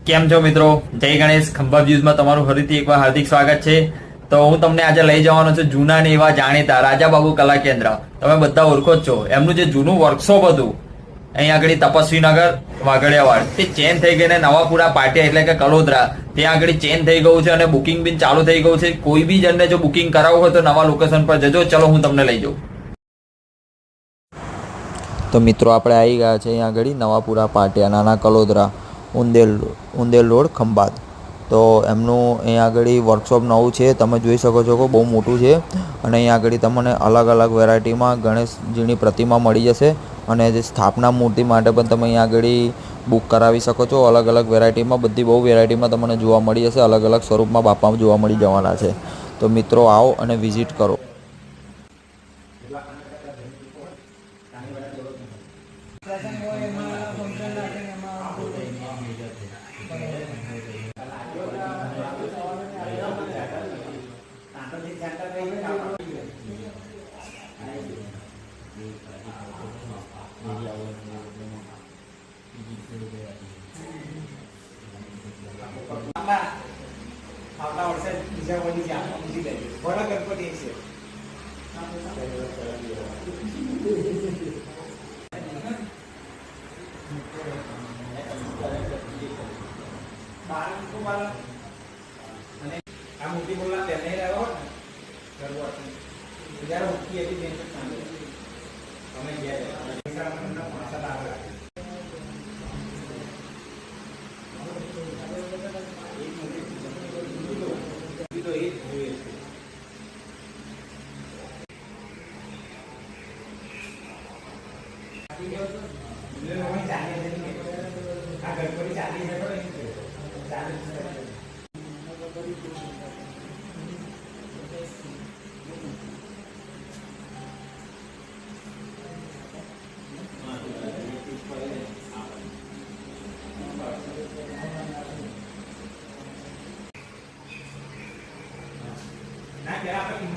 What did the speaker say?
કેમ છો મિત્રો? જય ગણેશ. ખંભાત ન્યૂઝમાં તમારું ફરીથી એકવાર હાર્દિક સ્વાગત છે. તો હું તમને આજે લઈ જવાનો છું જૂના ને એવા જાણીતા રાજાબાબુ કલા કેન્દ્ર. તમે બધા ઓળખો જ છો. એમનું જે જૂનું વર્કશોપ હતું અહીં આગળ તપસ્વીનગર વાઘડિયાવાડ, તે ચેન્જ થઈ ગઈને નવાપુરા પાટિયા એટલે કે કલોદરા ત્યાં આગળ ચેન્જ થઈ ગયું છે અને બુકિંગ બિન ચાલુ થઈ ગયું છે. કોઈ બી જણને જો બુકિંગ કરાવવું હોય તો નવા લોકેશન પર જજો. ચલો હું તમને લઈ જાઉં. તો મિત્રો આપણે આવી ગયા છે અહીંયા આગળ નવાપુરા પાટિયા નાના કલોદરા ઉંદેલ રોડ ખંભાત. તો એમનું અહીંયા આગળ વર્કશોપ નવું છે, તમે જોઈ શકો છો કે બહુ મોટું છે. અને અહીંયા આગળ તમને અલગ અલગ વેરાયટીમાં ગણેશજીની પ્રતિમા મળી જશે. અને જે સ્થાપના મૂર્તિ માટે પણ તમે અહીંયા આગળ બુક કરાવી શકો છો. અલગ અલગ વેરાયટીમાં બધી બહુ વેરાયટીમાં તમને જોવા મળી જશે. અલગ અલગ સ્વરૂપમાં બાપા જોવા મળી જવાના છે. તો મિત્રો આવો અને વિઝિટ કરો. આવતા વર્ષે બીજા વળી જાય બીજી લઈ ઘોડા ગણપતિ છે. અને આ મોટી બોલના તેને રહ્યો ને શરૂઆત જ્યારે ઉઠી હતી બેન તમે ગયા પાછા આવે